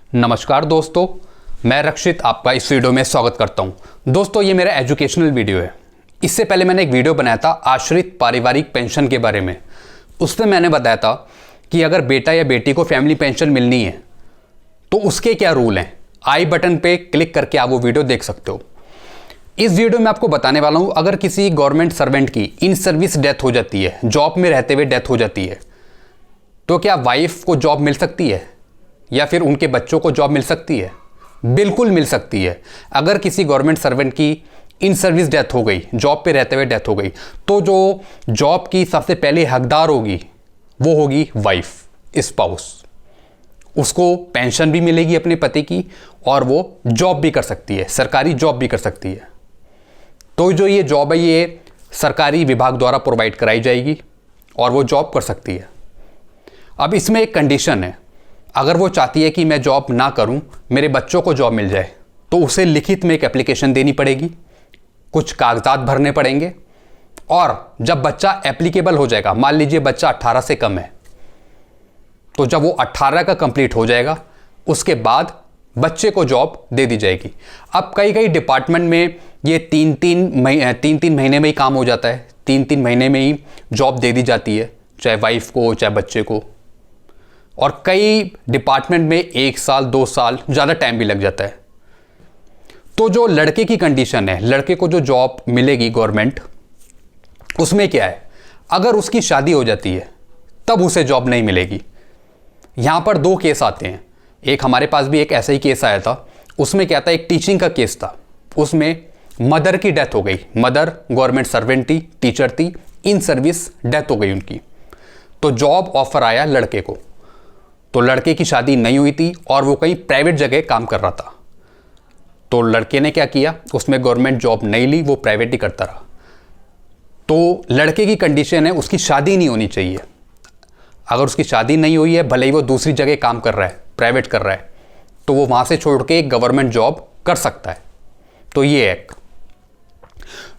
नमस्कार दोस्तों, मैं रक्षित आपका इस वीडियो में स्वागत करता हूं। दोस्तों, ये मेरा एजुकेशनल वीडियो है। इससे पहले मैंने एक वीडियो बनाया था आश्रित पारिवारिक पेंशन के बारे में। उसमें मैंने बताया था कि अगर बेटा या बेटी को फैमिली पेंशन मिलनी है तो उसके क्या रूल हैं। आई बटन पे क्लिक करके आप वो वीडियो देख सकते हो। इस वीडियो में आपको बताने वाला हूँ, अगर किसी गवर्नमेंट सर्वेंट की इन सर्विस डेथ हो जाती है, जॉब में रहते हुए डेथ हो जाती है, तो क्या वाइफ को जॉब मिल सकती है या फिर उनके बच्चों को जॉब मिल सकती है? बिल्कुल मिल सकती है। अगर किसी गवर्नमेंट सर्वेंट की इन सर्विस डेथ हो गई, जॉब पे रहते हुए डेथ हो गई, तो जो जॉब की सबसे पहले हकदार होगी वो होगी वाइफ, स्पाउस। उसको पेंशन भी मिलेगी अपने पति की और वो जॉब भी कर सकती है, सरकारी जॉब भी कर सकती है। तो जो ये जॉब है ये सरकारी विभाग द्वारा प्रोवाइड कराई जाएगी और वो जॉब कर सकती है। अब इसमें एक कंडीशन है, अगर वो चाहती है कि मैं जॉब ना करूं, मेरे बच्चों को जॉब मिल जाए, तो उसे लिखित में एक एप्लीकेशन देनी पड़ेगी, कुछ कागजात भरने पड़ेंगे, और जब बच्चा एप्लीकेबल हो जाएगा, मान लीजिए बच्चा 18 से कम है, तो जब वो 18 का कंप्लीट हो जाएगा उसके बाद बच्चे को जॉब दे दी जाएगी। अब कई डिपार्टमेंट में ये तीन तीन महीने में ही काम हो जाता है, 3 महीने में ही जॉब दे दी जाती है, चाहे वाइफ को चाहे बच्चे को। और कई डिपार्टमेंट में 1 साल 2 साल ज़्यादा टाइम भी लग जाता है। तो जो लड़के की कंडीशन है, लड़के को जो जॉब मिलेगी गवर्नमेंट, उसमें क्या है, अगर उसकी शादी हो जाती है तब उसे जॉब नहीं मिलेगी। यहाँ पर 2 केस आते हैं। एक हमारे पास भी एक ऐसा ही केस आया था। उसमें क्या था, एक टीचिंग का केस था। उसमें मदर की डेथ हो गई, मदर गवर्नमेंट सर्वेंट थी, टीचर थी, इन सर्विस डेथ हो गई उनकी। तो जॉब ऑफर आया लड़के को। तो लड़के की शादी नहीं हुई थी और वो कहीं प्राइवेट जगह काम कर रहा था। तो लड़के ने क्या किया, उसमें गवर्नमेंट जॉब नहीं ली, वो प्राइवेट ही करता रहा। तो लड़के की कंडीशन है उसकी शादी नहीं होनी चाहिए। अगर उसकी शादी नहीं हुई है, भले ही वो दूसरी जगह काम कर रहा है, प्राइवेट कर रहा है, तो वो वहाँ से छोड़ के एक गवर्नमेंट जॉब कर सकता है। तो ये एक।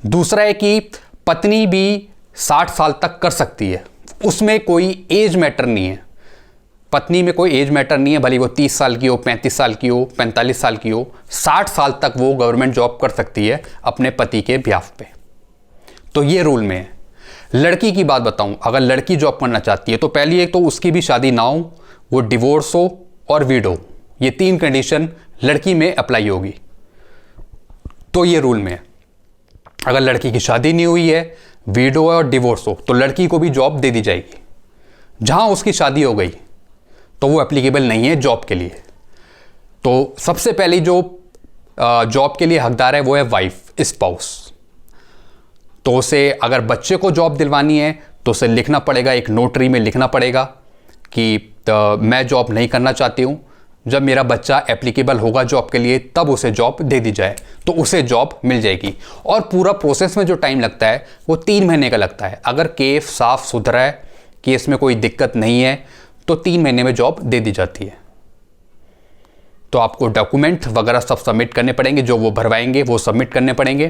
दूसरा है कि पत्नी भी 60 साल तक कर सकती है, उसमें कोई एज मैटर नहीं है। पत्नी में कोई एज मैटर नहीं है, भले वो 30 साल की हो, 35 साल की हो, 45 साल की हो, 60 साल तक वो गवर्नमेंट जॉब कर सकती है अपने पति के बिहाफ पे। तो ये रूल में है। लड़की की बात बताऊं, अगर लड़की जॉब करना चाहती है तो पहली एक तो उसकी भी शादी ना हो, वो डिवोर्स हो और विडो, ये 3 कंडीशन लड़की में अप्लाई होगी। तो ये रूल में है। अगर लड़की की शादी नहीं हुई है, विडो है और डिवोर्स हो, तो लड़की को भी जॉब दे दी जाएगी। जहां उसकी शादी हो गई तो वो एप्लीकेबल नहीं है जॉब के लिए। तो सबसे पहले जो जॉब के लिए हकदार है वो है वाइफ, स्पाउस। तो उसे अगर बच्चे को जॉब दिलवानी है तो उसे लिखना पड़ेगा, एक नोटरी में लिखना पड़ेगा कि मैं जॉब नहीं करना चाहती हूँ, जब मेरा बच्चा एप्लीकेबल होगा जॉब के लिए तब उसे जॉब दे दी जाए, तो उसे जॉब मिल जाएगी। और पूरा प्रोसेस में जो टाइम लगता है वो 3 महीने का लगता है। अगर केस साफ सुथरा है, केस में कोई दिक्कत नहीं है, तो 3 महीने में जॉब दे दी जाती है। तो आपको डॉक्यूमेंट वगैरह सब सबमिट करने पड़ेंगे, जो वो भरवाएंगे वो सबमिट करने पड़ेंगे,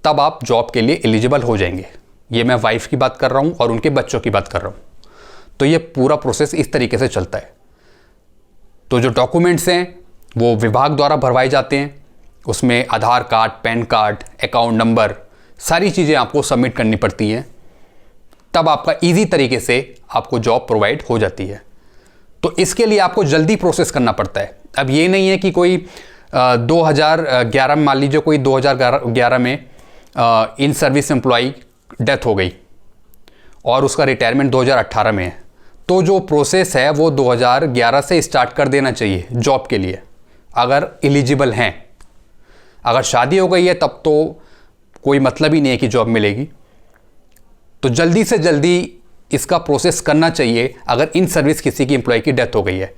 तब आप जॉब के लिए एलिजिबल हो जाएंगे। ये मैं वाइफ की बात कर रहा हूँ और उनके बच्चों की बात कर रहा हूँ। तो ये पूरा प्रोसेस इस तरीके से चलता है। तो जो डॉक्यूमेंट्स हैं वो विभाग द्वारा भरवाए जाते हैं। उसमें Aadhaar card, PAN card, account number, सारी चीज़ें आपको सबमिट करनी पड़ती हैं, तब आपका इजी तरीके से आपको जॉब प्रोवाइड हो जाती है। तो इसके लिए आपको जल्दी प्रोसेस करना पड़ता है। अब ये नहीं है कि कोई 2011 में, मान लीजिए कोई 2011 में इन सर्विस एम्प्लॉई डेथ हो गई और उसका रिटायरमेंट 2018 में है, तो जो प्रोसेस है वो 2011 से स्टार्ट कर देना चाहिए जॉब के लिए, अगर एलिजिबल हैं। अगर शादी हो गई है तब तो कोई मतलब ही नहीं है कि जॉब मिलेगी। तो जल्दी से जल्दी इसका प्रोसेस करना चाहिए अगर इन सर्विस किसी की एम्प्लॉय की डेथ हो गई है,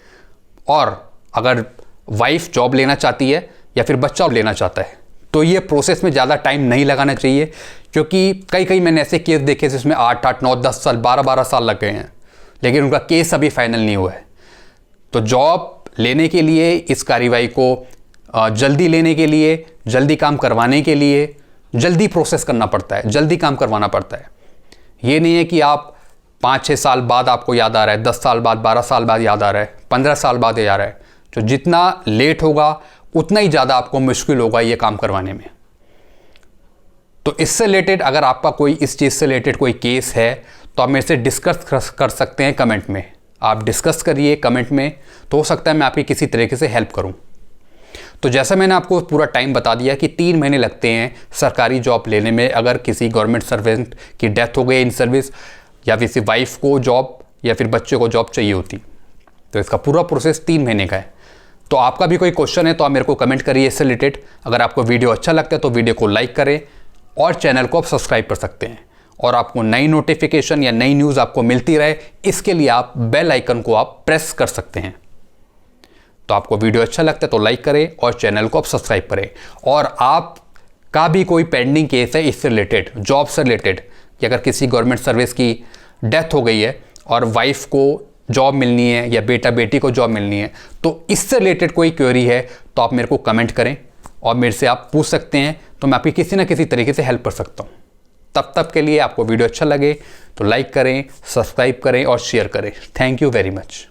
और अगर वाइफ जॉब लेना चाहती है या फिर बच्चा लेना चाहता है, तो ये प्रोसेस में ज़्यादा टाइम नहीं लगाना चाहिए। क्योंकि कई मैंने ऐसे केस देखे जिसमें 8 9 10 साल 12 साल लग गए हैं, लेकिन उनका केस अभी फाइनल नहीं हुआ है। तो जॉब लेने के लिए, इस कार्रवाई को जल्दी लेने के लिए, जल्दी काम करवाने के लिए जल्दी प्रोसेस करना पड़ता है, जल्दी काम करवाना पड़ता है। ये नहीं है कि आप 5-6 साल बाद आपको याद आ रहा है, 10 साल बाद, 12 साल बाद याद आ रहा है, 15 साल बाद याद आ रहा है। जो जितना लेट होगा उतना ही ज़्यादा आपको मुश्किल होगा ये काम करवाने में। तो इससे रिलेटेड अगर आपका कोई इस चीज़ से रिलेटेड कोई केस है तो आप मेरे से डिस्कस कर सकते हैं कमेंट में। आप डिस्कस करिए कमेंट में, तो हो सकता है मैं आपकी किसी तरीके से हेल्प करूं। तो जैसा मैंने आपको पूरा टाइम बता दिया कि 3 महीने लगते हैं सरकारी जॉब लेने में अगर किसी गवर्नमेंट सर्वेंट की डेथ हो गई इन सर्विस, या किसी वाइफ को जॉब या फिर बच्चे को जॉब चाहिए होती, तो इसका पूरा प्रोसेस 3 महीने का है। तो आपका भी कोई क्वेश्चन है तो आप मेरे को कमेंट करिए इससे रिलेटेड। अगर आपको वीडियो अच्छा लगता है तो वीडियो को लाइक करें और चैनल को आप सब्सक्राइब कर सकते हैं। और आपको नई नोटिफिकेशन या नई न्यूज़ आपको मिलती रहे, इसके लिए आप बेल आइकन को आप प्रेस कर सकते हैं। तो आपको वीडियो अच्छा लगता है तो लाइक करें और चैनल को आप सब्सक्राइब करें। और आपका भी कोई पेंडिंग केस है इससे रिलेटेड, जॉब से रिलेटेड, कि अगर किसी गवर्नमेंट सर्विस की डेथ हो गई है और वाइफ को जॉब मिलनी है या बेटा बेटी को जॉब मिलनी है, तो इससे रिलेटेड कोई क्वेरी है तो आप मेरे को कमेंट करें और मेरे से आप पूछ सकते हैं, तो मैं आपकी किसी ना किसी तरीके से हेल्प कर सकता हूँ। तब के लिए आपको वीडियो अच्छा लगे तो लाइक करें, सब्सक्राइब करें और शेयर करें। Thank you very much.